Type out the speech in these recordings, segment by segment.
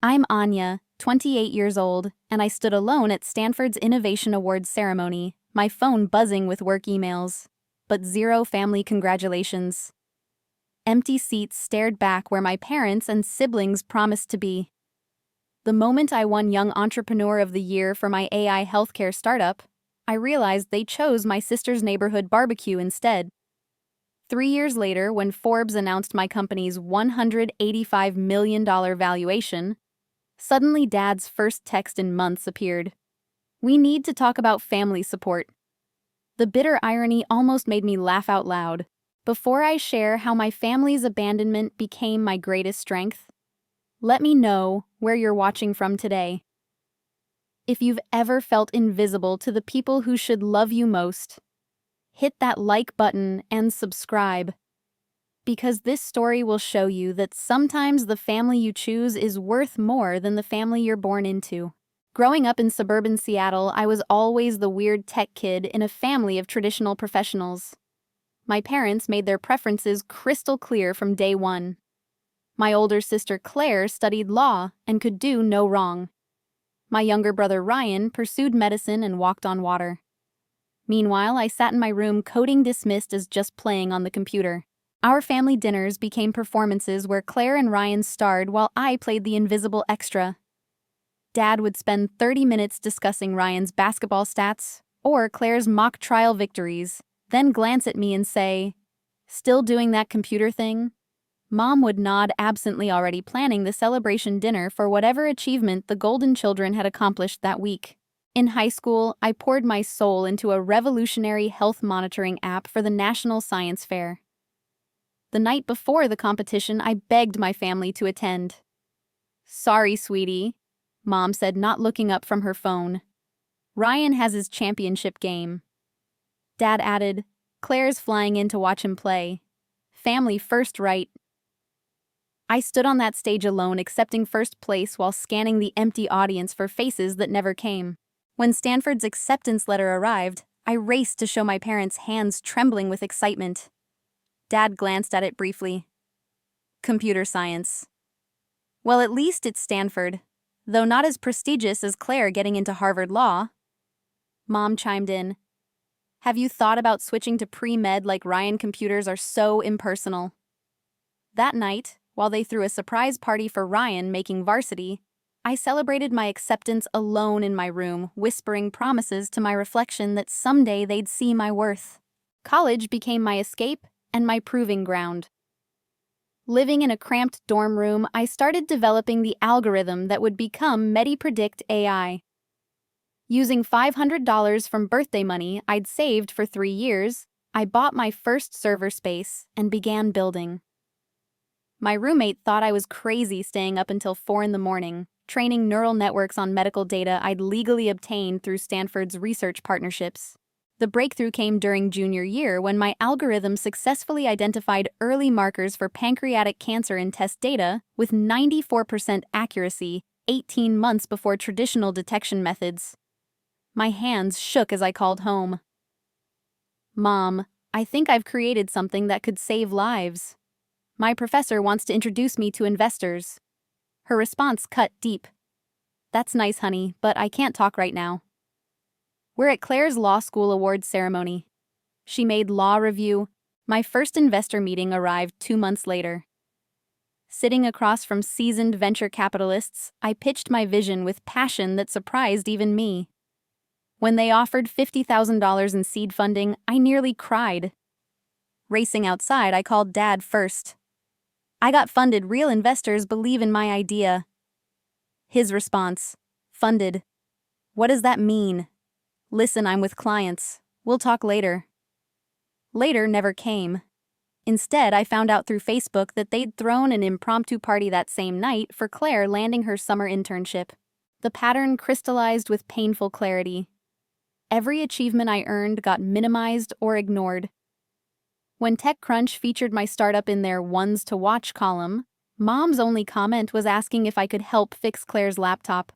I'm Anya, 28 years old, and I stood alone at Stanford's Innovation Awards ceremony, my phone buzzing with work emails. But zero family congratulations. Empty seats stared back where my parents and siblings promised to be. The moment I won Young Entrepreneur of the Year for my AI healthcare startup, I realized they chose my sister's neighborhood barbecue instead. 3 years later, when Forbes announced my company's $185 million valuation, suddenly Dad's first text in months appeared. "We need to talk about family support." The bitter irony almost made me laugh out loud. Before I share how my family's abandonment became my greatest strength, let me know where you're watching from today. If you've ever felt invisible to the people who should love you most, hit that like button and subscribe. Because this story will show you that sometimes the family you choose is worth more than the family you're born into. Growing up in suburban Seattle, I was always the weird tech kid in a family of traditional professionals. My parents made their preferences crystal clear from day one. My older sister Claire studied law and could do no wrong. My younger brother Ryan pursued medicine and walked on water. Meanwhile, I sat in my room coding dismissed as just playing on the computer. Our family dinners became performances where Claire and Ryan starred while I played the invisible extra. Dad would spend 30 minutes discussing Ryan's basketball stats or Claire's mock trial victories, then glance at me and say, "Still doing that computer thing?" Mom would nod absently, already planning the celebration dinner for whatever achievement the Golden Children had accomplished that week. In high school, I poured my soul into a revolutionary health monitoring app for the National Science Fair. The night before the competition, I begged my family to attend. "Sorry, sweetie," Mom said, not looking up from her phone. "Ryan has his championship game." Dad added, "Claire's flying in to watch him play. Family first, right?" I stood on that stage alone, accepting first place while scanning the empty audience for faces that never came. When Stanford's acceptance letter arrived, I raced to show my parents, hands trembling with excitement. Dad glanced at it briefly. "Computer science." "Well, at least it's Stanford, though not as prestigious as Claire getting into Harvard Law." Mom chimed in. "Have you thought about switching to pre-med like Ryan? Computers are so impersonal." That night, while they threw a surprise party for Ryan making varsity, I celebrated my acceptance alone in my room, whispering promises to my reflection that someday they'd see my worth. College became my escape and my proving ground. Living in a cramped dorm room, I started developing the algorithm that would become MediPredict AI. Using $500 from birthday money I'd saved for 3 years, I bought my first server space and began building. My roommate thought I was crazy staying up until 4 in the morning, training neural networks on medical data I'd legally obtained through Stanford's research partnerships. The breakthrough came during junior year when my algorithm successfully identified early markers for pancreatic cancer in test data with 94% accuracy 18 months before traditional detection methods. My hands shook as I called home. "Mom, I think I've created something that could save lives. My professor wants to introduce me to investors." Her response cut deep. "That's nice, honey, but I can't talk right now." We're at Claire's law school awards ceremony. She made law review. My first investor meeting arrived 2 months later. Sitting across from seasoned venture capitalists, I pitched my vision with passion that surprised even me. When they offered $50,000 in seed funding, I nearly cried. Racing outside, I called Dad first. "I got funded. Real investors believe in my idea." His response, "Funded? What does that mean?" "Listen, I'm with clients. We'll talk later." Later never came. Instead, I found out through Facebook that they'd thrown an impromptu party that same night for Claire landing her summer internship. The pattern crystallized with painful clarity. Every achievement I earned got minimized or ignored. When TechCrunch featured my startup in their ones to watch column, Mom's only comment was asking if I could help fix Claire's laptop.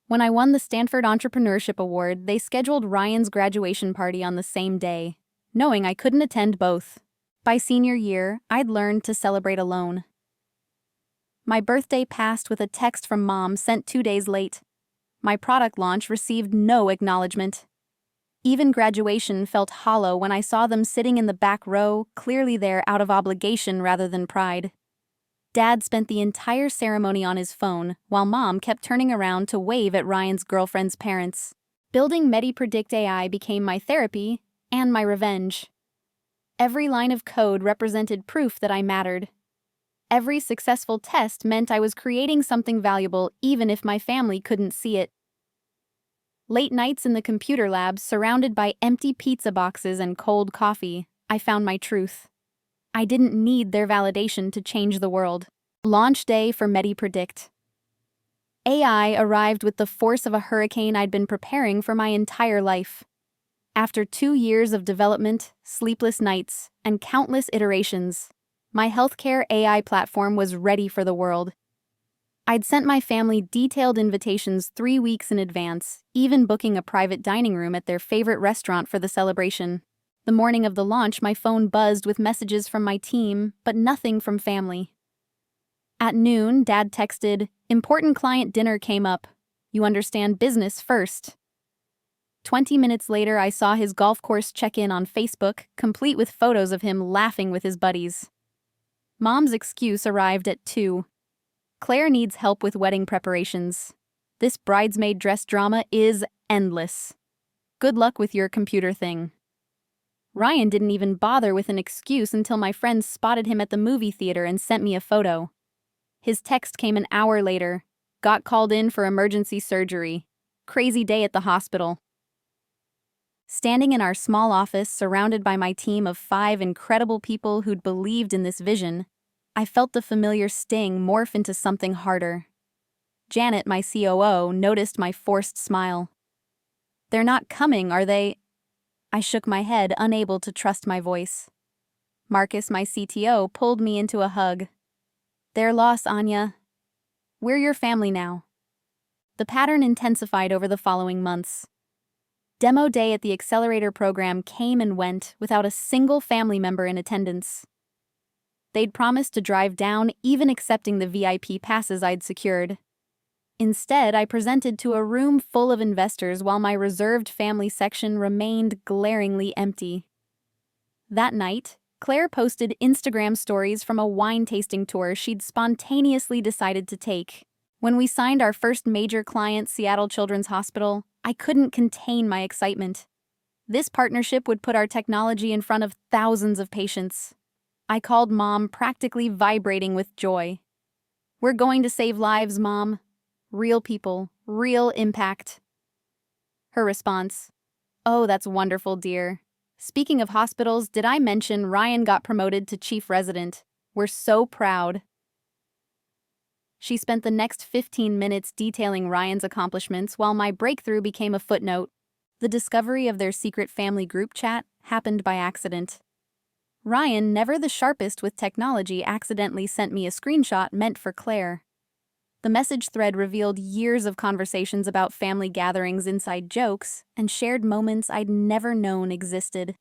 When I won the Stanford Entrepreneurship Award, they scheduled Ryan's graduation party on the same day, knowing I couldn't attend both. By senior year, I'd learned to celebrate alone. My birthday passed with a text from Mom sent 2 days late. My product launch received no acknowledgement. Even graduation felt hollow when I saw them sitting in the back row, clearly there out of obligation rather than pride. Dad spent the entire ceremony on his phone, while Mom kept turning around to wave at Ryan's girlfriend's parents. Building MediPredict AI became my therapy and my revenge. Every line of code represented proof that I mattered. Every successful test meant I was creating something valuable even if my family couldn't see it. Late nights in the computer lab, surrounded by empty pizza boxes and cold coffee, I found my truth. I didn't need their validation to change the world. Launch day for MediPredict. AI arrived with the force of a hurricane I'd been preparing for my entire life. After 2 years of development, sleepless nights, and countless iterations, my healthcare AI platform was ready for the world. I'd sent my family detailed invitations 3 weeks in advance, even booking a private dining room at their favorite restaurant for the celebration. The morning of the launch, my phone buzzed with messages from my team, but nothing from family. At noon, Dad texted, "Important client dinner came up. You understand business first." 20 minutes later, I saw his golf course check-in on Facebook, complete with photos of him laughing with his buddies. Mom's excuse arrived at 2. Claire needs help with wedding preparations. This bridesmaid dress drama is endless. Good luck with your computer thing. Ryan didn't even bother with an excuse until my friends spotted him at the movie theater and sent me a photo. His text came an hour later. Got called in for emergency surgery. Crazy day at the hospital. Standing in our small office, surrounded by my team of 5 incredible people who'd believed in this vision, I felt the familiar sting morph into something harder. Janet, my COO, noticed my forced smile. "They're not coming, are they?" I shook my head, unable to trust my voice. Marcus, my CTO, pulled me into a hug. "Their loss, Anya. We're your family now." The pattern intensified over the following months. Demo day at the accelerator program came and went without a single family member in attendance. They'd promised to drive down, even accepting the VIP passes I'd secured. Instead, I presented to a room full of investors while my reserved family section remained glaringly empty. That night, Claire posted Instagram stories from a wine tasting tour she'd spontaneously decided to take. When we signed our first major client, Seattle Children's Hospital, I couldn't contain my excitement. This partnership would put our technology in front of thousands of patients. I called Mom, practically vibrating with joy. "We're going to save lives, Mom. Real people, real impact." Her response, "Oh, that's wonderful, dear. Speaking of hospitals, did I mention Ryan got promoted to chief resident? We're so proud." She spent the next 15 minutes detailing Ryan's accomplishments while my breakthrough became a footnote. The discovery of their secret family group chat happened by accident. Ryan, never the sharpest with technology, accidentally sent me a screenshot meant for Claire. The message thread revealed years of conversations about family gatherings, inside jokes, and shared moments I'd never known existed.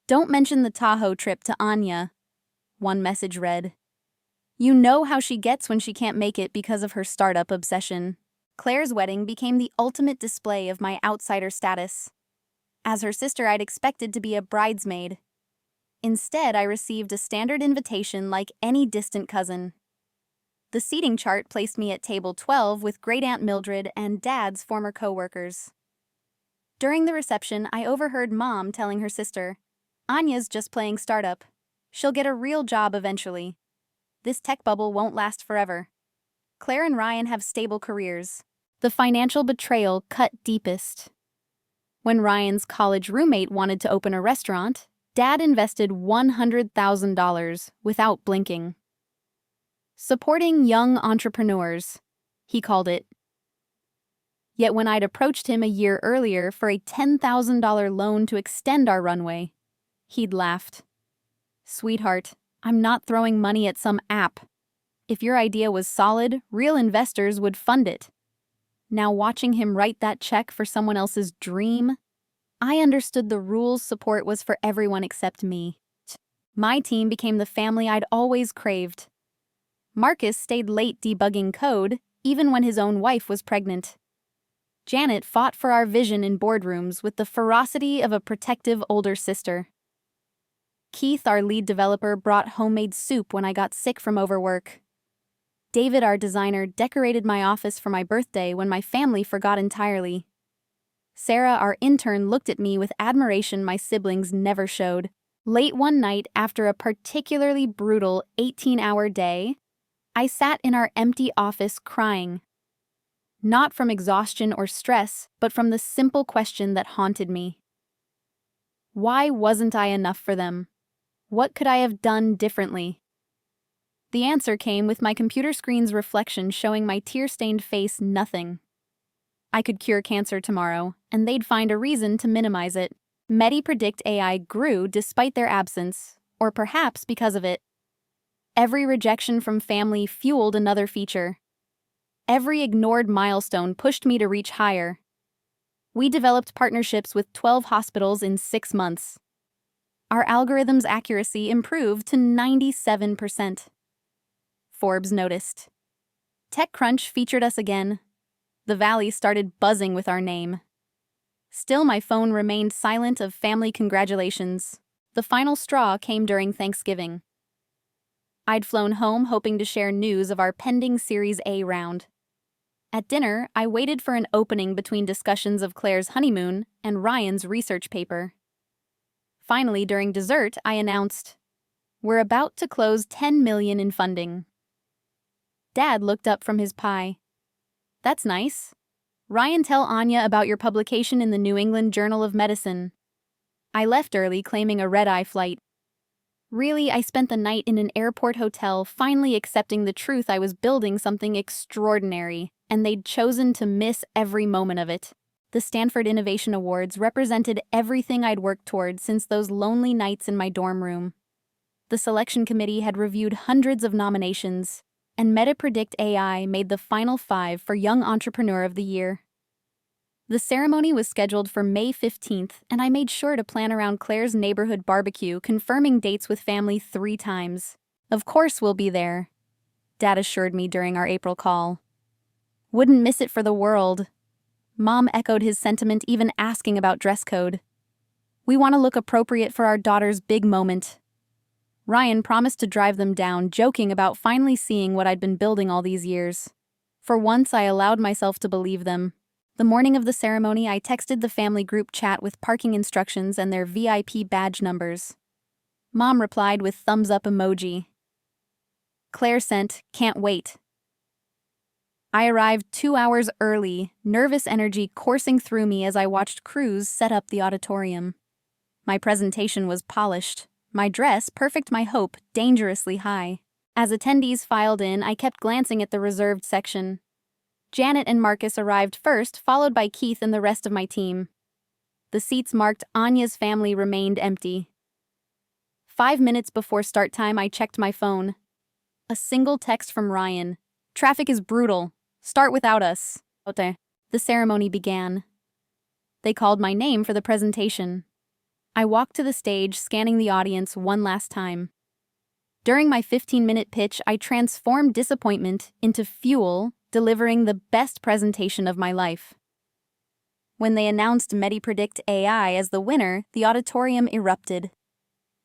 "Don't mention the Tahoe trip to Anya," one message read. "You know how she gets when she can't make it because of her startup obsession." Claire's wedding became the ultimate display of my outsider status. As her sister, I'd expected to be a bridesmaid. Instead, I received a standard invitation like any distant cousin. The seating chart placed me at table 12 with Great-Aunt Mildred and Dad's former co-workers. During the reception, I overheard Mom telling her sister, "Anya's just playing startup. She'll get a real job eventually. This tech bubble won't last forever. Claire and Ryan have stable careers." The financial betrayal cut deepest. When Ryan's college roommate wanted to open a restaurant, Dad invested $100,000 without blinking. Supporting young entrepreneurs, he called it. Yet when I'd approached him a year earlier for a $10,000 loan to extend our runway, he'd laughed. "Sweetheart, I'm not throwing money at some app. If your idea was solid, real investors would fund it." Now watching him write that check for someone else's dream, I understood the rules support was for everyone except me. My team became the family I'd always craved. Marcus stayed late debugging code, even when his own wife was pregnant. Janet fought for our vision in boardrooms with the ferocity of a protective older sister. Keith, our lead developer, brought homemade soup when I got sick from overwork. David, our designer, decorated my office for my birthday when my family forgot entirely. Sarah, our intern, looked at me with admiration my siblings never showed. Late one night, after a particularly brutal 18-hour day, I sat in our empty office crying. Not from exhaustion or stress, but from the simple question that haunted me. Why wasn't I enough for them? What could I have done differently? The answer came with my computer screen's reflection showing my tear-stained face nothing. I could cure cancer tomorrow, and they'd find a reason to minimize it. MediPredict AI grew despite their absence, or perhaps because of it. Every rejection from family fueled another feature. Every ignored milestone pushed me to reach higher. We developed partnerships with 12 hospitals in 6 months. Our algorithm's accuracy improved to 97%. Forbes noticed. TechCrunch featured us again. The Valley started buzzing with our name. Still, my phone remained silent of family congratulations. The final straw came during Thanksgiving. I'd flown home hoping to share news of our pending Series A round. At dinner, I waited for an opening between discussions of Claire's honeymoon and Ryan's research paper. Finally, during dessert, I announced, "We're about to close $10 million in funding." Dad looked up from his pie. "That's nice. Ryan, tell Anya about your publication in the New England Journal of Medicine." I left early, claiming a red-eye flight. Really, I spent the night in an airport hotel, finally accepting the truth I was building something extraordinary, and they'd chosen to miss every moment of it. The Stanford Innovation Awards represented everything I'd worked toward since those lonely nights in my dorm room. The selection committee had reviewed hundreds of nominations, and MediPredict AI made the final 5 for Young Entrepreneur of the Year. The ceremony was scheduled for May 15th, and I made sure to plan around Claire's neighborhood barbecue, confirming dates with family 3 times. "Of course we'll be there," Dad assured me during our April call. "Wouldn't miss it for the world." Mom echoed his sentiment, even asking about dress code. "We want to look appropriate for our daughter's big moment." Ryan promised to drive them down, joking about finally seeing what I'd been building all these years. For once, I allowed myself to believe them. The morning of the ceremony, I texted the family group chat with parking instructions and their VIP badge numbers. Mom replied with thumbs-up emoji. Claire sent, "Can't wait." I arrived 2 hours early, nervous energy coursing through me as I watched crews set up the auditorium. My presentation was polished. My dress, perfect my hope, dangerously high. As attendees filed in, I kept glancing at the reserved section. Janet and Marcus arrived first, followed by Keith and the rest of my team. The seats marked Anya's family remained empty. 5 minutes before start time, I checked my phone. A single text from Ryan. "Traffic is brutal. Start without us." Okay. The ceremony began. They called my name for the presentation. I walked to the stage, scanning the audience one last time. During my 15-minute pitch, I transformed disappointment into fuel, delivering the best presentation of my life. When they announced MediPredict AI as the winner, the auditorium erupted.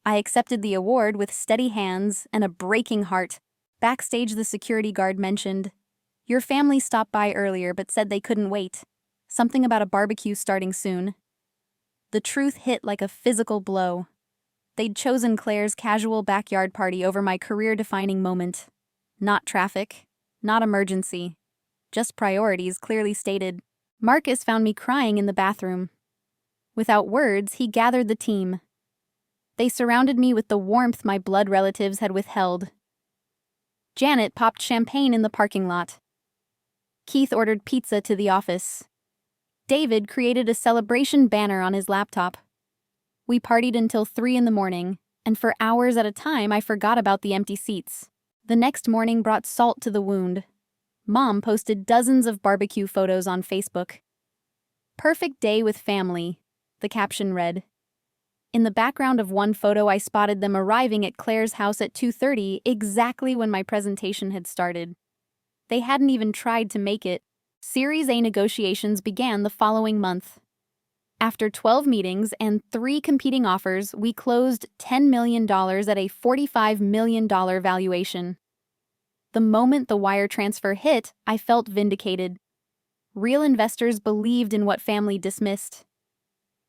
I accepted the award with steady hands and a breaking heart. Backstage, the security guard mentioned, "Your family stopped by earlier but said they couldn't wait. Something about a barbecue starting soon." The truth hit like a physical blow. They'd chosen Claire's casual backyard party over my career-defining moment. Not traffic, not emergency, just priorities clearly stated. Marcus found me crying in the bathroom. Without words, he gathered the team. They surrounded me with the warmth my blood relatives had withheld. Janet popped champagne in the parking lot. Keith ordered pizza to the office. David created a celebration banner on his laptop. We partied until 3 in the morning, and for hours at a time I forgot about the empty seats. The next morning brought salt to the wound. Mom posted dozens of barbecue photos on Facebook. "Perfect day with family," the caption read. In the background of one photo, I spotted them arriving at Claire's house at 2:30, exactly when my presentation had started. They hadn't even tried to make it. Series A negotiations began the following month. After 12 meetings and 3 competing offers, we closed $10 million at a $45 million valuation. The moment the wire transfer hit, I felt vindicated. Real investors believed in what family dismissed.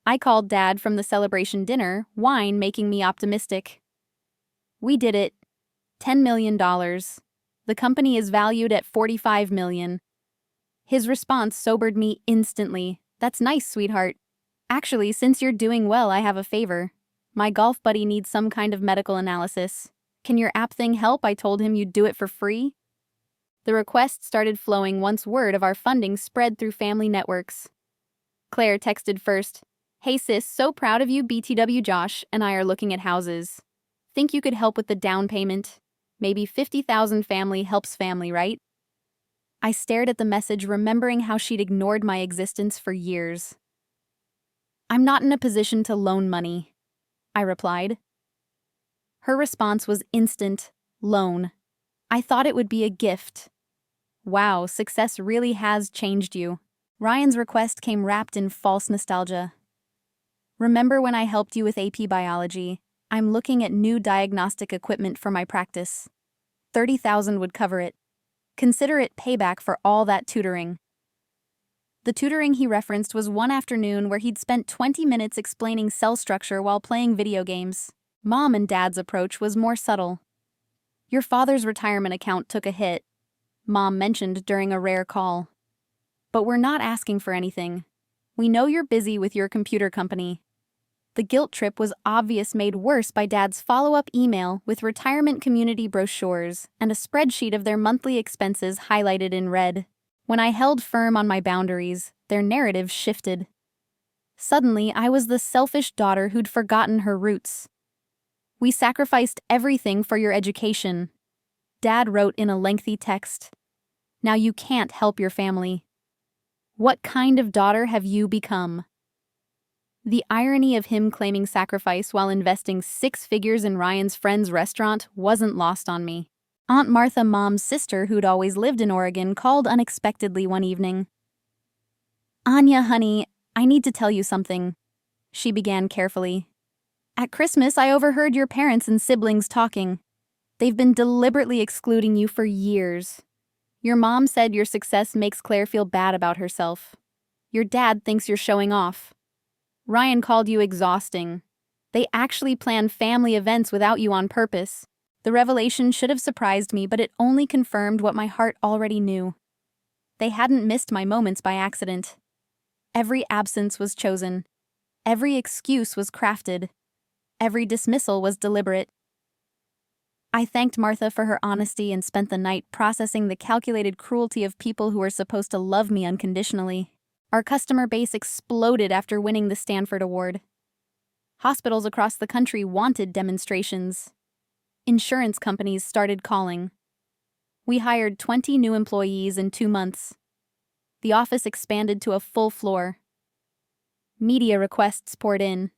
I called Dad from the celebration dinner, wine making me optimistic. We did it. $10 million. The company is valued at $45 million. His response sobered me instantly. That's nice, sweetheart. Actually, since you're doing well, I have a favor. My golf buddy needs some kind of medical analysis. Can your app thing help? I told him you'd do it for free. The request started flowing once word of our funding spread through family networks. Claire texted first. Hey sis, so proud of you. BTW Josh and I are looking at houses. Think you could help with the down payment? Maybe 50,000. Family helps family, right? I stared at the message, remembering how she'd ignored my existence for years. I'm not in a position to loan money, I replied. Her response was instant. Loan. I thought it would be a gift. Wow, success really has changed you. Ryan's request came wrapped in false nostalgia. Remember when I helped you with AP biology? I'm looking at new diagnostic equipment for my practice. 30,000 would cover it. Consider it payback for all that tutoring. The tutoring he referenced was one afternoon where he'd spent 20 minutes explaining cell structure while playing video games. Mom and Dad's approach was more subtle. Your father's retirement account took a hit, Mom mentioned during a rare call. But we're not asking for anything. We know you're busy with your computer company. The guilt trip was obvious, made worse by Dad's follow-up email with retirement community brochures and a spreadsheet of their monthly expenses highlighted in red. When I held firm on my boundaries, their narrative shifted. Suddenly, I was the selfish daughter who'd forgotten her roots. We sacrificed everything for your education, Dad wrote in a lengthy text. Now you can't help your family. What kind of daughter have you become? The irony of him claiming sacrifice while investing 6 figures in Ryan's friend's restaurant wasn't lost on me. Aunt Martha, Mom's sister who'd always lived in Oregon, called unexpectedly one evening. Anya, honey, I need to tell you something, she began carefully. At Christmas, I overheard your parents and siblings talking. They've been deliberately excluding you for years. Your mom said your success makes Claire feel bad about herself. Your dad thinks you're showing off. Ryan called you exhausting. They actually planned family events without you on purpose. The revelation should have surprised me, but it only confirmed what my heart already knew. They hadn't missed my moments by accident. Every absence was chosen. Every excuse was crafted. Every dismissal was deliberate. I thanked Martha for her honesty and spent the night processing the calculated cruelty of people who were supposed to love me unconditionally. Our customer base exploded after winning the Stanford Award. Hospitals across the country wanted demonstrations. Insurance companies started calling. We hired 20 new employees in 2 months. The office expanded to a full floor. Media requests poured in.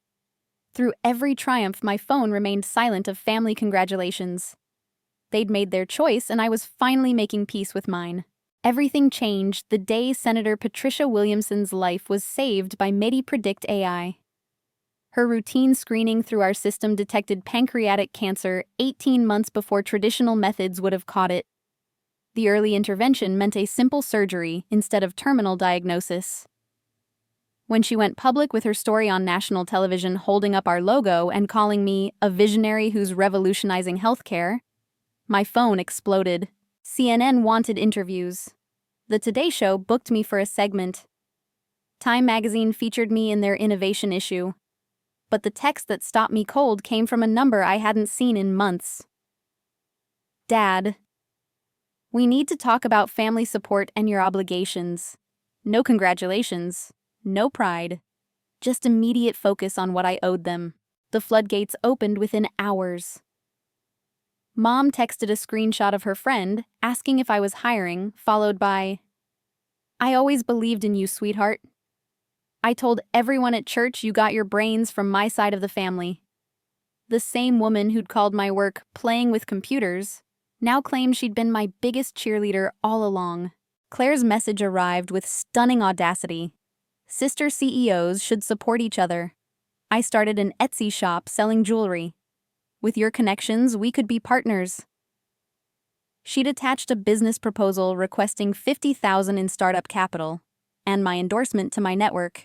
Through every triumph, my phone remained silent of family congratulations. They'd made their choice, and I was finally making peace with mine. Everything changed the day Senator Patricia Williamson's life was saved by MediPredict AI. Her routine screening through our system detected pancreatic cancer 18 months before traditional methods would have caught it. The early intervention meant a simple surgery instead of terminal diagnosis. When she went public with her story on national television, holding up our logo and calling me a visionary who's revolutionizing healthcare, my phone exploded. CNN wanted interviews. The Today Show booked me for a segment. Time magazine featured me in their innovation issue. But the text that stopped me cold came from a number I hadn't seen in months. Dad, we need to talk about family support and your obligations. No congratulations, no pride, just immediate focus on what I owed them. The floodgates opened within hours. Mom texted a screenshot of her friend, asking if I was hiring, followed by, I always believed in you, sweetheart. I told everyone at church you got your brains from my side of the family. The same woman who'd called my work playing with computers now claimed she'd been my biggest cheerleader all along. Claire's message arrived with stunning audacity. Sister CEOs should support each other. I started an Etsy shop selling jewelry. With your connections, we could be partners. She'd attached a business proposal requesting $50,000 in startup capital and my endorsement to my network.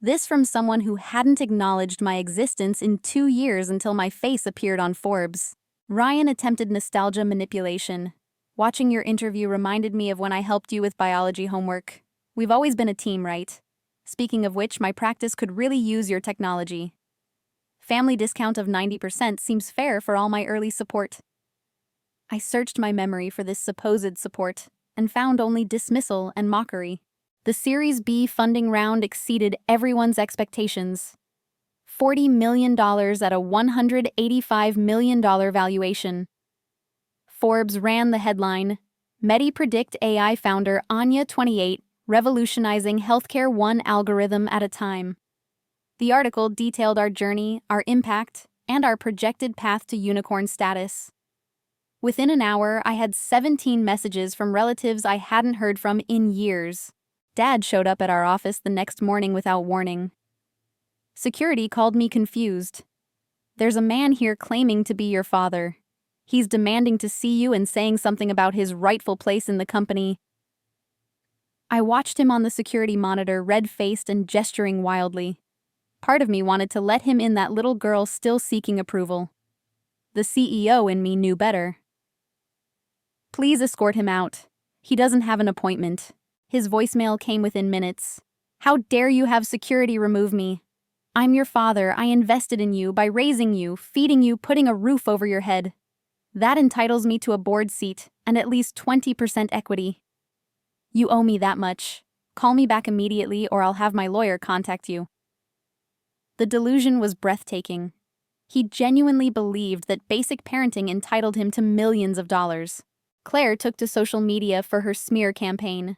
This from someone who hadn't acknowledged my existence in 2 years until my face appeared on Forbes. Ryan attempted nostalgia manipulation. Watching your interview reminded me of when I helped you with biology homework. We've always been a team, right? Speaking of which, my practice could really use your technology. Family discount of 90% seems fair for all my early support. I searched my memory for this supposed support and found only dismissal and mockery. The Series B funding round exceeded everyone's expectations. $40 million at a $185 million valuation. Forbes ran the headline, MediPredict AI founder Anya, 28, revolutionizing healthcare one algorithm at a time. The article detailed our journey, our impact, and our projected path to unicorn status. Within an hour, I had 17 messages from relatives I hadn't heard from in years. Dad showed up at our office the next morning without warning. Security called me confused. There's a man here claiming to be your father. He's demanding to see you and saying something about his rightful place in the company. I watched him on the security monitor, red-faced and gesturing wildly. Part of me wanted to let him in, that little girl still seeking approval. The CEO in me knew better. Please escort him out. He doesn't have an appointment. His voicemail came within minutes. How dare you have security remove me? I'm your father. I invested in you by raising you, feeding you, putting a roof over your head. That entitles me to a board seat and at least 20% equity. You owe me that much. Call me back immediately or I'll have my lawyer contact you. The delusion was breathtaking. He genuinely believed that basic parenting entitled him to millions of dollars. Claire took to social media for her smear campaign.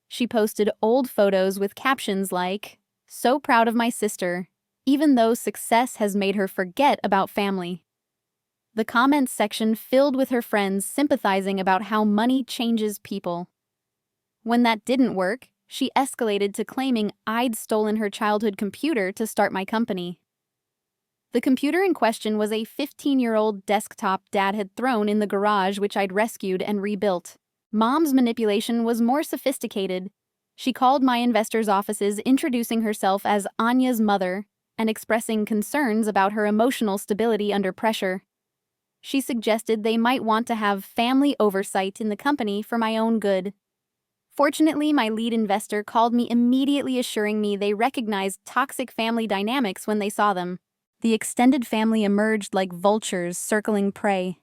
She posted old photos with captions like, "So proud of my sister, even though success has made her forget about family." The comments section filled with her friends sympathizing about how money changes people. When that didn't work, she escalated to claiming I'd stolen her childhood computer to start my company. The computer in question was a 15-year-old desktop Dad had thrown in the garage, which I'd rescued and rebuilt. Mom's manipulation was more sophisticated. She called my investors' offices, introducing herself as Anya's mother and expressing concerns about her emotional stability under pressure. She suggested they might want to have family oversight in the company for my own good. Fortunately, my lead investor called me immediately, assuring me they recognized toxic family dynamics when they saw them. The extended family emerged like vultures circling prey.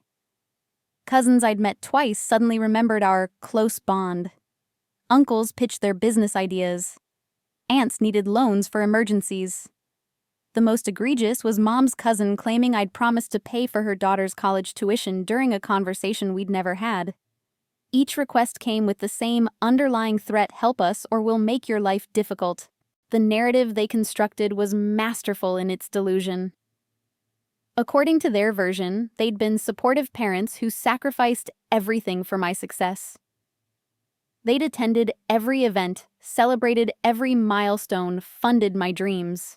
Cousins I'd met twice suddenly remembered our close bond. Uncles pitched their business ideas. Aunts needed loans for emergencies. The most egregious was Mom's cousin claiming I'd promised to pay for her daughter's college tuition during a conversation we'd never had. Each request came with the same underlying threat: help us or we'll make your life difficult. The narrative they constructed was masterful in its delusion. According to their version, they'd been supportive parents who sacrificed everything for my success. They'd attended every event, celebrated every milestone, funded my dreams.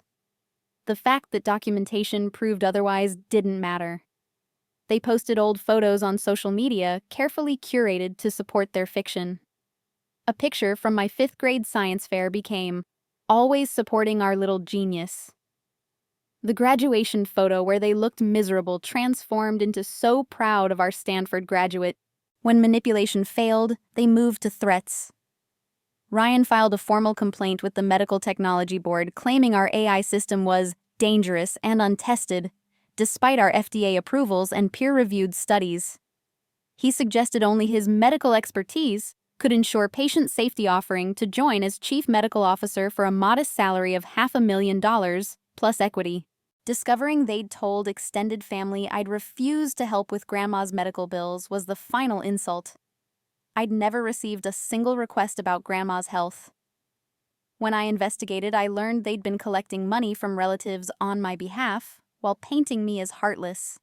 The fact that documentation proved otherwise didn't matter. They posted old photos on social media, carefully curated to support their fiction. A picture from my 5th grade science fair became, "Always supporting our little genius." The graduation photo where they looked miserable transformed into "so proud of our Stanford graduate." When manipulation failed, they moved to threats. Ryan filed a formal complaint with the Medical Technology Board, claiming our AI system was dangerous and untested, despite our FDA approvals and peer-reviewed studies. He suggested only his medical expertise could ensure patient safety, offering to join as chief medical officer for a modest salary of $500,000 plus equity. Discovering they'd told extended family I'd refused to help with grandma's medical bills was the final insult. I'd never received a single request about grandma's health. When I investigated, I learned they'd been collecting money from relatives on my behalf while painting me as heartless.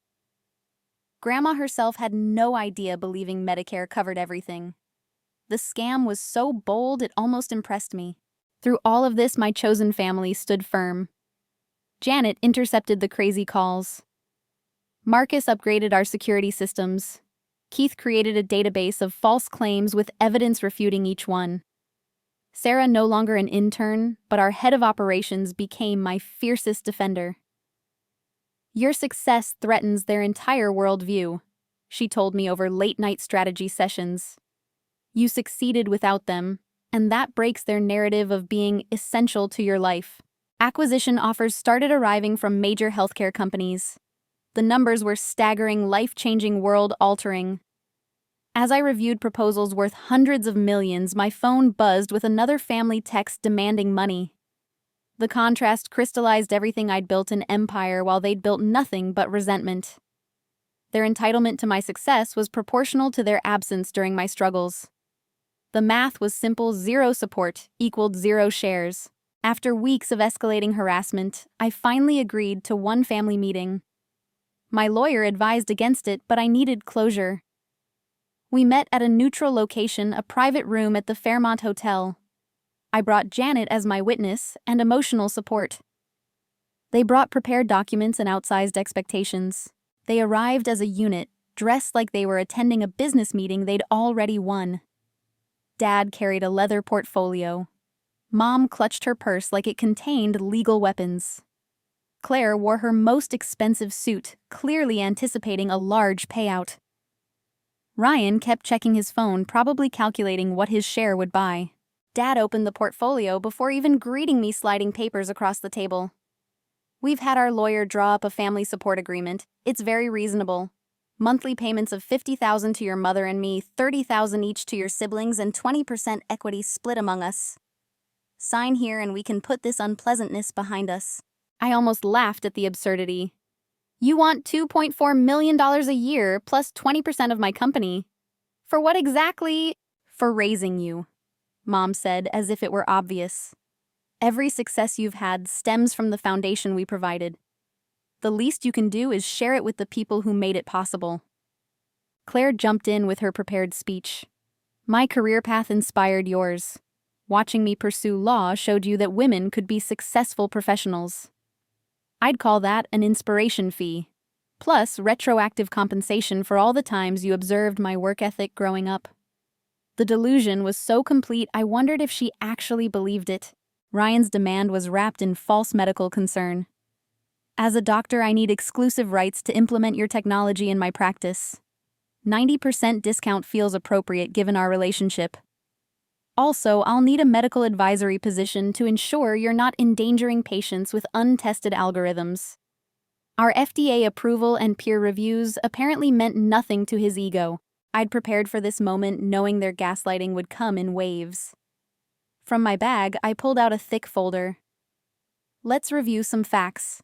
Grandma herself had no idea believing Medicare covered everything. The scam was so bold it almost impressed me. Through all of this, my chosen family stood firm. Janet intercepted the crazy calls. Marcus upgraded our security systems. Keith created a database of false claims with evidence refuting each one. Sarah, no longer an intern, but our head of operations, became my fiercest defender. "Your success threatens their entire worldview," she told me over late-night strategy sessions. "You succeeded without them, and that breaks their narrative of being essential to your life." Acquisition offers started arriving from major healthcare companies. The numbers were staggering, life-changing, world-altering. As I reviewed proposals worth hundreds of millions, my phone buzzed with another family text demanding money. The contrast crystallized everything I'd built an empire while they'd built nothing but resentment. Their entitlement to my success was proportional to their absence during my struggles. The math was simple: 0 support equaled 0 shares. After weeks of escalating harassment, I finally agreed to one family meeting. My lawyer advised against it, but I needed closure. We met at a neutral location, a private room at the Fairmont Hotel. I brought Janet as my witness and emotional support. They brought prepared documents and outsized expectations. They arrived as a unit, dressed like they were attending a business meeting they'd already won. Dad carried a leather portfolio. Mom clutched her purse like it contained legal weapons. Claire wore her most expensive suit, clearly anticipating a large payout. Ryan kept checking his phone, probably calculating what his share would buy. Dad opened the portfolio before even greeting me, sliding papers across the table. "We've had our lawyer draw up a family support agreement. It's very reasonable. Monthly payments of $50,000 to your mother and me, $30,000 each to your siblings, and 20% equity split among us. Sign here and we can put this unpleasantness behind us." I almost laughed at the absurdity. "You want $2.4 million a year plus 20% of my company. For what exactly?" "For raising you," Mom said, as if it were obvious. "Every success you've had stems from the foundation we provided. The least you can do is share it with the people who made it possible." Claire jumped in with her prepared speech. "My career path inspired yours. Watching me pursue law showed you that women could be successful professionals. I'd call that an inspiration fee, plus retroactive compensation for all the times you observed my work ethic growing up." The delusion was so complete I wondered if she actually believed it. Ryan's demand was wrapped in false medical concern. "As a doctor, I need exclusive rights to implement your technology in my practice. 90% discount feels appropriate given our relationship. Also, I'll need a medical advisory position to ensure you're not endangering patients with untested algorithms." Our FDA approval and peer reviews apparently meant nothing to his ego. I'd prepared for this moment, knowing their gaslighting would come in waves. From my bag, I pulled out a thick folder. "Let's review some facts."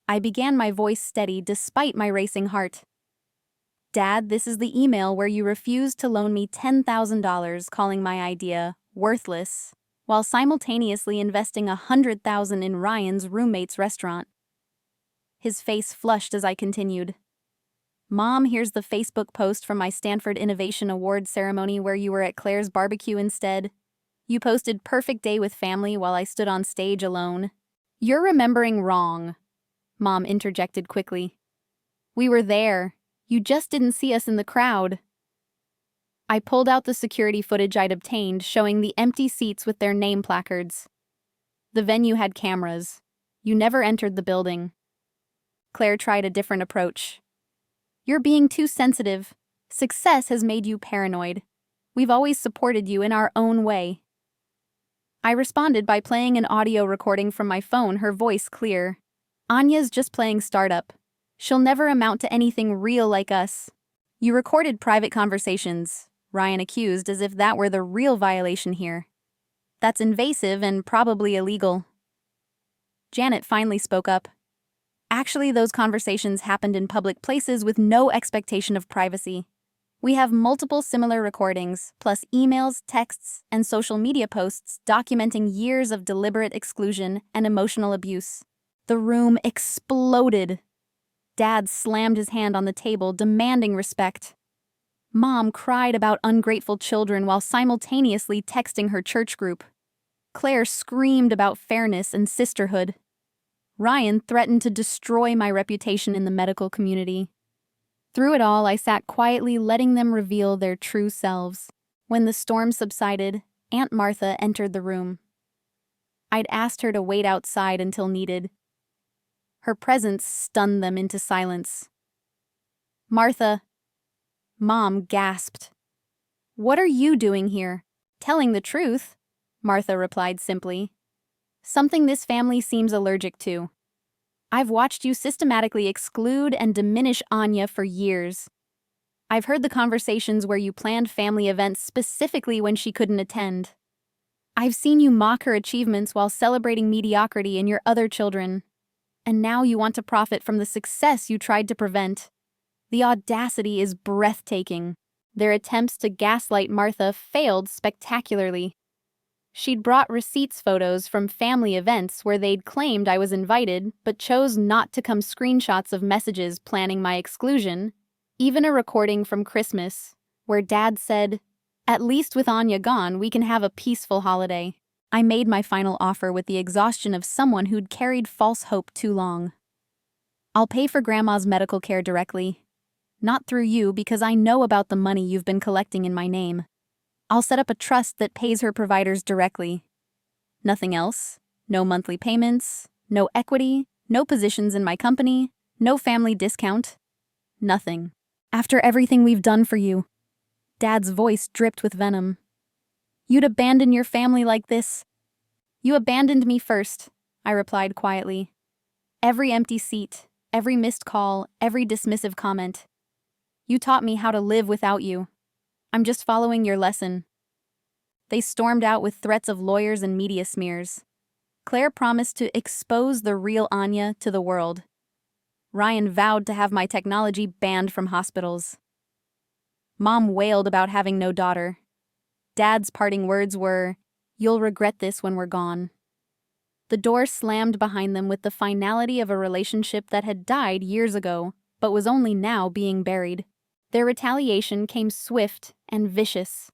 I began, my voice steady despite my racing heart. "Dad, this is the email where you refused to loan me $10,000, calling my idea worthless, while simultaneously investing $100,000 in Ryan's roommate's restaurant." His face flushed as I continued. "Mom, here's the Facebook post from my Stanford Innovation Award ceremony where you were at Claire's barbecue instead. You posted perfect day with family while I stood on stage alone." "You're remembering wrong," Mom interjected quickly. "We were there. You just didn't see us in the crowd." I pulled out the security footage I'd obtained, showing the empty seats with their name placards. The venue had cameras. You never entered the building. Claire tried a different approach. "You're being too sensitive. Success has made you paranoid. We've always supported you in our own way." I responded by playing an audio recording from my phone, her voice clear. "Anya's just playing startup. She'll never amount to anything real like us." "You recorded private conversations," Ryan accused, as if that were the real violation here. "That's invasive and probably illegal." Janet finally spoke up. "Actually, those conversations happened in public places with no expectation of privacy. We have multiple similar recordings, plus emails, texts, and social media posts documenting years of deliberate exclusion and emotional abuse. The room exploded. Dad slammed his hand on the table, demanding respect. Mom cried about ungrateful children while simultaneously texting her church group. Claire screamed about fairness and sisterhood. Ryan threatened to destroy my reputation in the medical community. Through it all, I sat quietly, letting them reveal their true selves. When the storm subsided, Aunt Martha entered the room. I'd asked her to wait outside until needed. Her presence stunned them into silence. "Martha," Mom gasped. "What are you doing here?" "Telling the truth," Martha replied simply. "Something this family seems allergic to. I've watched you systematically exclude and diminish Anya for years. I've heard the conversations where you planned family events specifically when she couldn't attend. I've seen you mock her achievements while celebrating mediocrity in your other children. And now you want to profit from the success you tried to prevent. The audacity is breathtaking." Their attempts to gaslight Martha failed spectacularly. She'd brought receipts photos from family events where they'd claimed I was invited, but chose not to come screenshots of messages planning my exclusion, even a recording from Christmas, where Dad said, "At least with Anya gone, we can have a peaceful holiday." I made my final offer with the exhaustion of someone who'd carried false hope too long. "I'll pay for Grandma's medical care directly. Not through you, because I know about the money you've been collecting in my name. I'll set up a trust that pays her providers directly. Nothing else. No monthly payments, no equity, no positions in my company, no family discount. Nothing. After everything we've done for you." Dad's voice dripped with venom. "You'd abandon your family like this?" "You abandoned me first," I replied quietly. "Every empty seat, every missed call, every dismissive comment. You taught me how to live without you. I'm just following your lesson." They stormed out with threats of lawyers and media smears. Claire promised to expose the real Anya to the world. Ryan vowed to have my technology banned from hospitals. Mom wailed about having no daughter. Dad's parting words were, "You'll regret this when we're gone." The door slammed behind them with the finality of a relationship that had died years ago, but was only now being buried. Their retaliation came swift and vicious.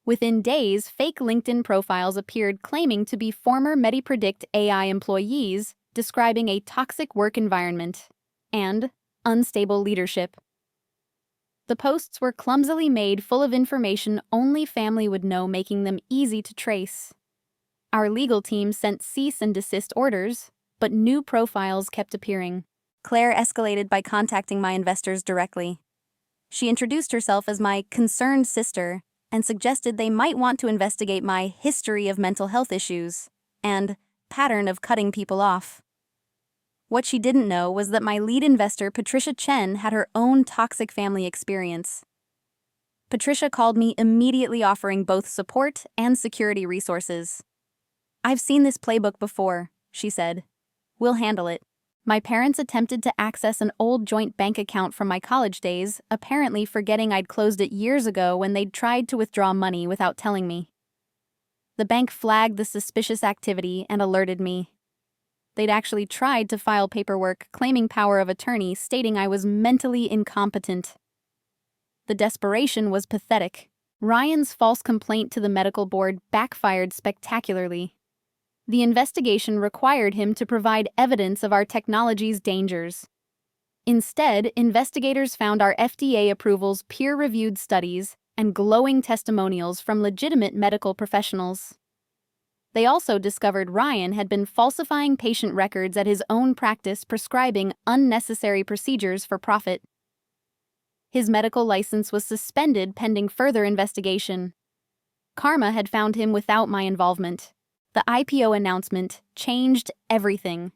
Within days, fake LinkedIn profiles appeared claiming to be former MediPredict AI employees, describing a toxic work environment and unstable leadership. The posts were clumsily made full of information only family would know, making them easy to trace. Our legal team sent cease and desist orders, but new profiles kept appearing. Claire escalated by contacting my investors directly. She introduced herself as my concerned sister and suggested they might want to investigate my history of mental health issues and pattern of cutting people off. What she didn't know was that my lead investor, Patricia Chen, had her own toxic family experience. Patricia called me immediately, offering both support and security resources. "I've seen this playbook before," she said. "We'll handle it." My parents attempted to access an old joint bank account from my college days, apparently forgetting I'd closed it years ago when they'd tried to withdraw money without telling me. The bank flagged the suspicious activity and alerted me. They'd actually tried to file paperwork claiming power of attorney, stating I was mentally incompetent. The desperation was pathetic. Ryan's false complaint to the medical board backfired spectacularly. The investigation required him to provide evidence of our technology's dangers. Instead, investigators found our FDA approvals, peer-reviewed studies, and glowing testimonials from legitimate medical professionals. They also discovered Ryan had been falsifying patient records at his own practice, prescribing unnecessary procedures for profit. His medical license was suspended pending further investigation. Karma had found him without my involvement. The IPO announcement changed everything.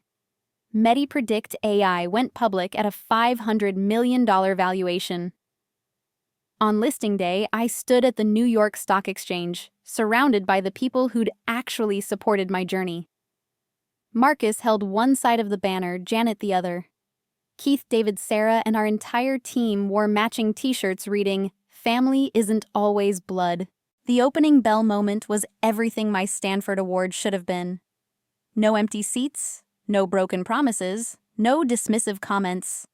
MediPredict AI went public at a $500 million valuation. On listing day, I stood at the New York Stock Exchange, surrounded by the people who'd actually supported my journey. Marcus held one side of the banner, Janet the other. Keith, David, Sarah, and our entire team wore matching t-shirts reading, Family isn't always blood. The opening bell moment was everything my Stanford award should have been. No empty seats, no broken promises, no dismissive comments.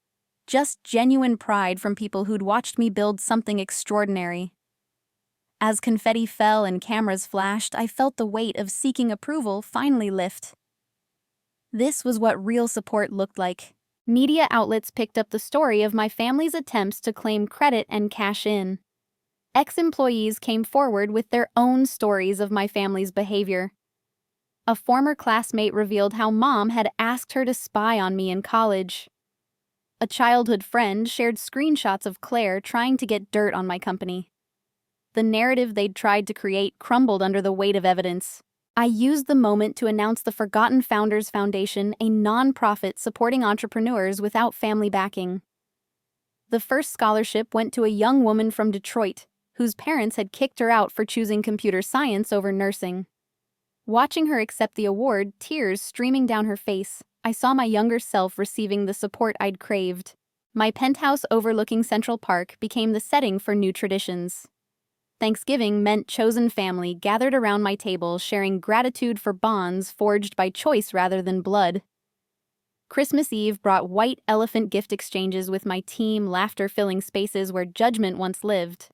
Just genuine pride from people who'd watched me build something extraordinary. As confetti fell and cameras flashed, I felt the weight of seeking approval finally lift. This was what real support looked like. Media outlets picked up the story of my family's attempts to claim credit and cash in. Ex-employees came forward with their own stories of my family's behavior. A former classmate revealed how Mom had asked her to spy on me in college. A childhood friend shared screenshots of Claire trying to get dirt on my company. The narrative they'd tried to create crumbled under the weight of evidence. I used the moment to announce the Forgotten Founders Foundation, a nonprofit supporting entrepreneurs without family backing. The first scholarship went to a young woman from Detroit, whose parents had kicked her out for choosing computer science over nursing. Watching her accept the award, tears streaming down her face, I saw my younger self receiving the support I'd craved. My penthouse overlooking Central Park became the setting for new traditions. Thanksgiving meant chosen family gathered around my table, sharing gratitude for bonds forged by choice rather than blood. Christmas Eve brought white elephant gift exchanges with my team, laughter filling spaces where judgment once lived.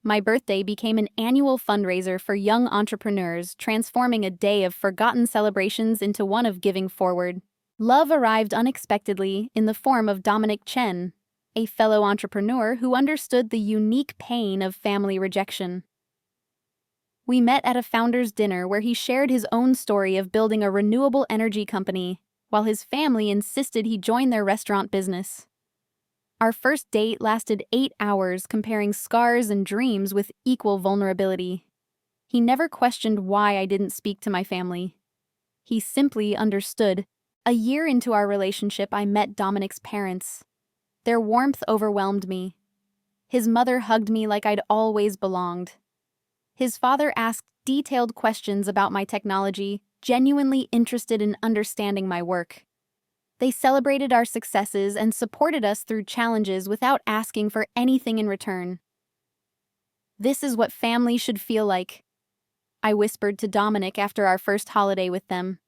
My birthday became an annual fundraiser for young entrepreneurs, transforming a day of forgotten celebrations into one of giving forward. Love arrived unexpectedly in the form of Dominic Chen, a fellow entrepreneur who understood the unique pain of family rejection. We met at a founder's dinner where he shared his own story of building a renewable energy company, while his family insisted he join their restaurant business. Our first date lasted 8 hours, comparing scars and dreams with equal vulnerability. He never questioned why I didn't speak to my family. He simply understood. A year into our relationship, I met Dominic's parents. Their warmth overwhelmed me. His mother hugged me like I'd always belonged. His father asked detailed questions about my technology, genuinely interested in understanding my work. They celebrated our successes and supported us through challenges without asking for anything in return. This is what family should feel like, I whispered to Dominic after our first holiday with them.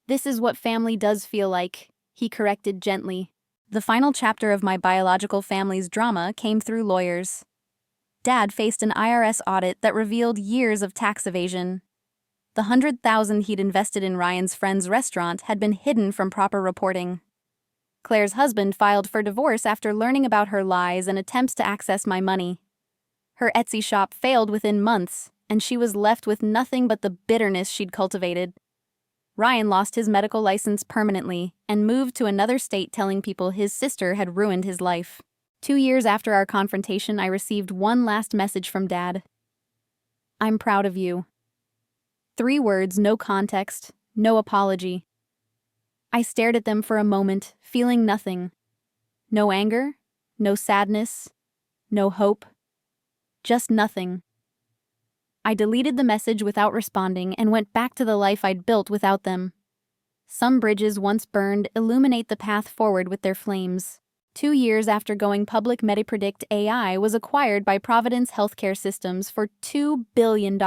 This is what family does feel like, he corrected gently. The final chapter of my biological family's drama came through lawyers. Dad faced an IRS audit that revealed years of tax evasion. The $100,000 he'd invested in Ryan's friend's restaurant had been hidden from proper reporting. Claire's husband filed for divorce after learning about her lies and attempts to access my money. Her Etsy shop failed within months, and she was left with nothing but the bitterness she'd cultivated. Ryan lost his medical license permanently and moved to another state, telling people his sister had ruined his life. 2 years after our confrontation, I received one last message from Dad. I'm proud of you. 3 words, no context, no apology. I stared at them for a moment, feeling nothing. No anger, no sadness, no hope. Just nothing. I deleted the message without responding and went back to the life I'd built without them. Some bridges once burned illuminate the path forward with their flames. 2 years after going public, MediPredict AI was acquired by Providence Healthcare Systems for $2 billion.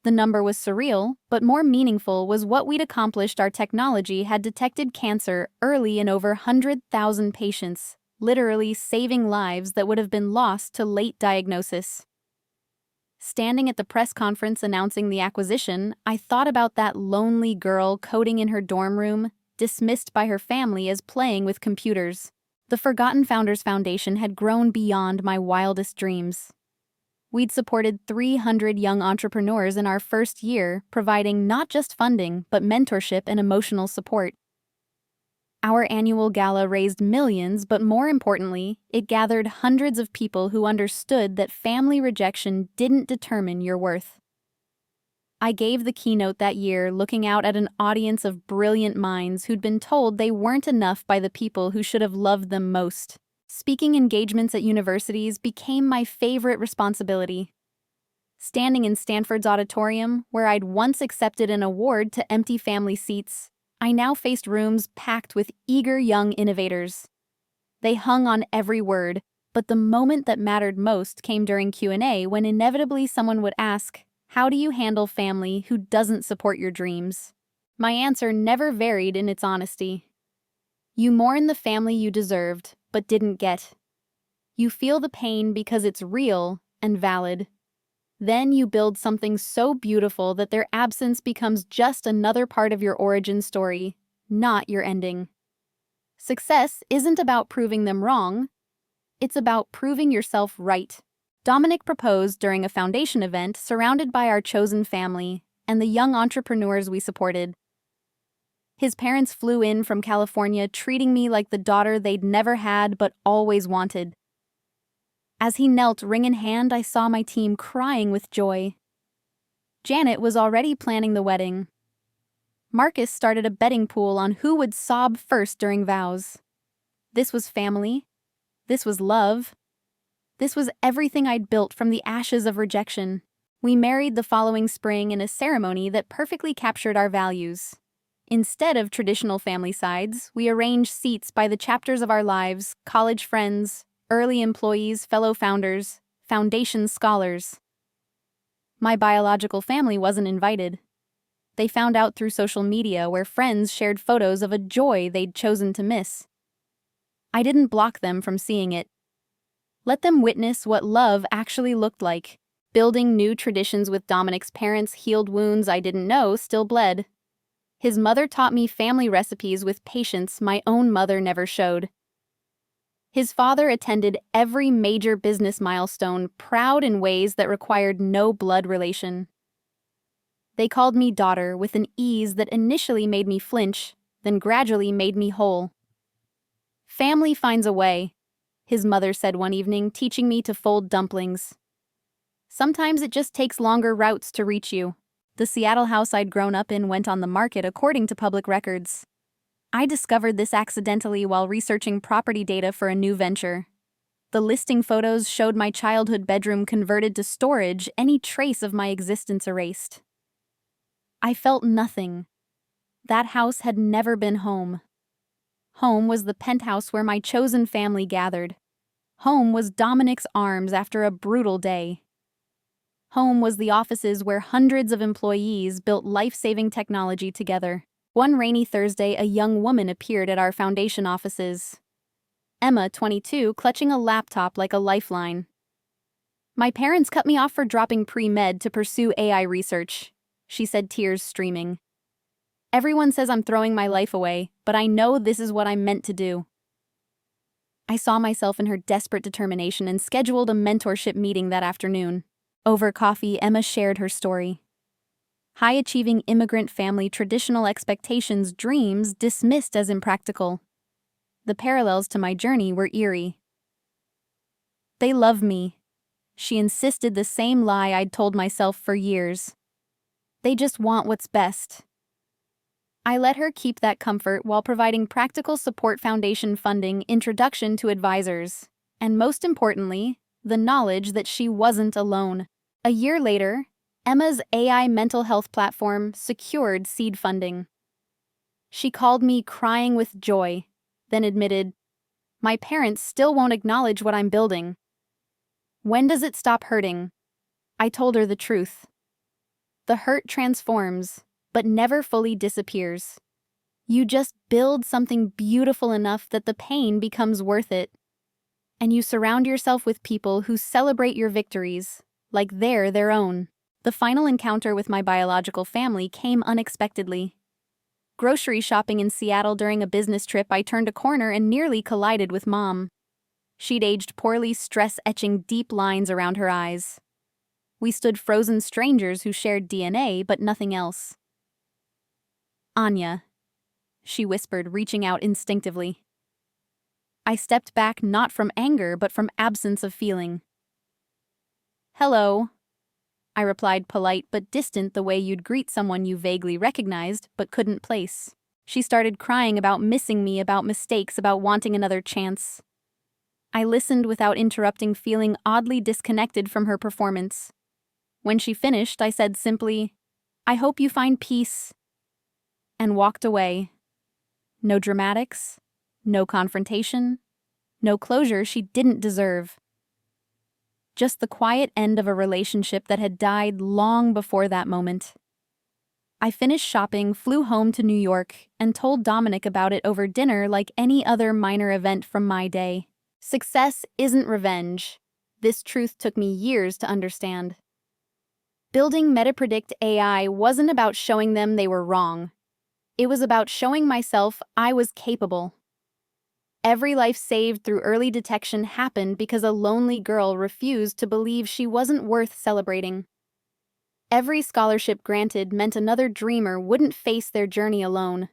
The number was surreal, but more meaningful was what we'd accomplished. Our technology had detected cancer early in over 100,000 patients, literally saving lives that would have been lost to late diagnosis. Standing at the press conference announcing the acquisition, I thought about that lonely girl coding in her dorm room, dismissed by her family as playing with computers. The Forgotten Founders Foundation had grown beyond my wildest dreams. We'd supported 300 young entrepreneurs in our first year, providing not just funding, but mentorship and emotional support. Our annual gala raised millions, but more importantly, it gathered hundreds of people who understood that family rejection didn't determine your worth. I gave the keynote that year, looking out at an audience of brilliant minds who'd been told they weren't enough by the people who should have loved them most. Speaking engagements at universities became my favorite responsibility. Standing in Stanford's auditorium, where I'd once accepted an award to empty family seats, I now faced rooms packed with eager young innovators. They hung on every word. But the moment that mattered most came during Q&A when inevitably someone would ask, "How do you handle family who doesn't support your dreams?" My answer never varied in its honesty. You mourn the family you deserved, but didn't get. You feel the pain because it's real and valid. Then you build something so beautiful that their absence becomes just another part of your origin story, not your ending. Success isn't about proving them wrong. It's about proving yourself right. Dominic proposed during a foundation event surrounded by our chosen family and the young entrepreneurs we supported. His parents flew in from California, treating me like the daughter they'd never had but always wanted. As he knelt ring in hand, I saw my team crying with joy. Janet was already planning the wedding. Marcus started a betting pool on who would sob first during vows. This was family. This was love. This was everything I'd built from the ashes of rejection. We married the following spring in a ceremony that perfectly captured our values. Instead of traditional family sides, we arranged seats by the chapters of our lives, college friends, early employees, fellow founders, foundation scholars. My biological family wasn't invited. They found out through social media where friends shared photos of a joy they'd chosen to miss. I didn't block them from seeing it. Let them witness what love actually looked like. Building new traditions with Dominic's parents healed wounds I didn't know still bled. His mother taught me family recipes with patience my own mother never showed. His father attended every major business milestone, proud in ways that required no blood relation. They called me daughter with an ease that initially made me flinch, then gradually made me whole. "Family finds a way," his mother said one evening, teaching me to fold dumplings. "Sometimes it just takes longer routes to reach you." The Seattle house I'd grown up in went on the market according to public records. I discovered this accidentally while researching property data for a new venture. The listing photos showed my childhood bedroom converted to storage, any trace of my existence erased. I felt nothing. That house had never been home. Home was the penthouse where my chosen family gathered. Home was Dominic's arms after a brutal day. Home was the offices where hundreds of employees built life-saving technology together. One rainy Thursday, a young woman appeared at our foundation offices. Emma, 22, clutching a laptop like a lifeline. "My parents cut me off for dropping pre-med to pursue AI research," she said, tears streaming. "Everyone says I'm throwing my life away, but I know this is what I'm meant to do." I saw myself in her desperate determination and scheduled a mentorship meeting that afternoon. Over coffee, Emma shared her story. High-achieving immigrant family, traditional expectations, dreams dismissed as impractical. The parallels to my journey were eerie. "They love me," she insisted, the same lie I'd told myself for years. "They just want what's best." I let her keep that comfort while providing practical support, foundation funding, introduction to advisors, and most importantly, the knowledge that she wasn't alone. A year later, Emma's AI mental health platform secured seed funding. She called me crying with joy, then admitted, "My parents still won't acknowledge what I'm building." "When does it stop hurting?" I told her the truth. The hurt transforms, but never fully disappears. You just build something beautiful enough that the pain becomes worth it. And you surround yourself with people who celebrate your victories, like they're their own. The final encounter with my biological family came unexpectedly. Grocery shopping in Seattle during a business trip, I turned a corner and nearly collided with Mom. She'd aged poorly, stress etching deep lines around her eyes. We stood frozen strangers who shared DNA, but nothing else. "Anya," she whispered, reaching out instinctively. I stepped back, not from anger, but from absence of feeling. "Hello," I replied, polite but distant, the way you'd greet someone you vaguely recognized but couldn't place. She started crying about missing me, about mistakes, about wanting another chance. I listened without interrupting, feeling oddly disconnected from her performance. When she finished, I said simply, "I hope you find peace," and walked away. No dramatics, no confrontation, No closure she didn't deserve. Just the quiet end of a relationship that had died long before that moment. I finished shopping, flew home to New York, and told Dominic about it over dinner like any other minor event from my day. Success isn't revenge. This truth took me years to understand. Building MediPredict AI wasn't about showing them they were wrong. It was about showing myself I was capable. Every life saved through early detection happened because a lonely girl refused to believe she wasn't worth celebrating. Every scholarship granted meant another dreamer wouldn't face their journey alone.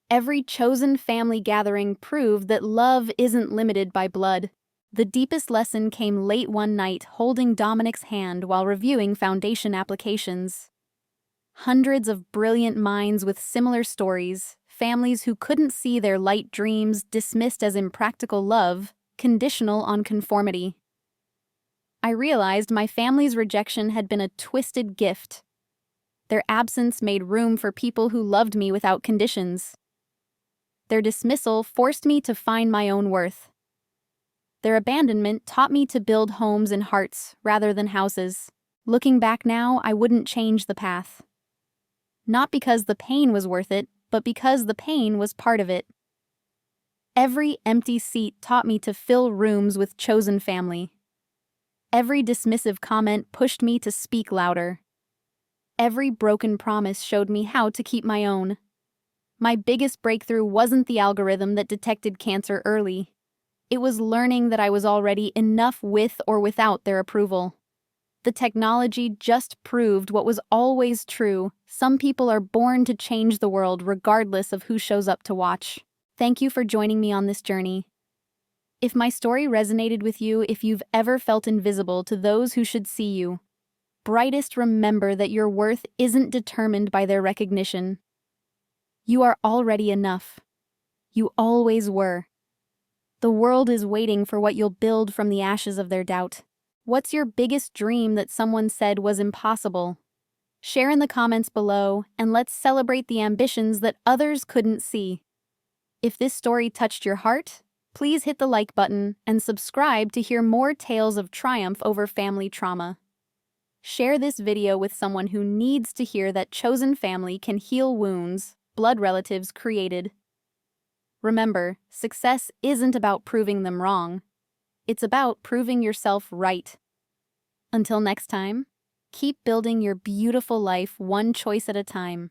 Every chosen family gathering proved that love isn't limited by blood. The deepest lesson came late one night holding Dominic's hand while reviewing foundation applications. Hundreds of brilliant minds with similar stories, families who couldn't see their light dreams dismissed as impractical love, conditional on conformity. I realized my family's rejection had been a twisted gift. Their absence made room for people who loved me without conditions. Their dismissal forced me to find my own worth. Their abandonment taught me to build homes in hearts rather than houses. Looking back now, I wouldn't change the path. Not because the pain was worth it, but because the pain was part of it. Every empty seat taught me to fill rooms with chosen family. Every dismissive comment pushed me to speak louder. Every broken promise showed me how to keep my own. My biggest breakthrough wasn't the algorithm that detected cancer early. It was learning that I was already enough with or without their approval. The technology just proved what was always true. Some people are born to change the world regardless of who shows up to watch. Thank you for joining me on this journey. If my story resonated with you, if you've ever felt invisible to those who should see you, brightest, remember that your worth isn't determined by their recognition. You are already enough. You always were. The world is waiting for what you'll build from the ashes of their doubt. What's your biggest dream that someone said was impossible? Share in the comments below, and let's celebrate the ambitions that others couldn't see. If this story touched your heart, please hit the like button and subscribe to hear more tales of triumph over family trauma. Share this video with someone who needs to hear that chosen family can heal wounds blood relatives created. Remember, success isn't about proving them wrong. It's about proving yourself right. Until next time, keep building your beautiful life one choice at a time.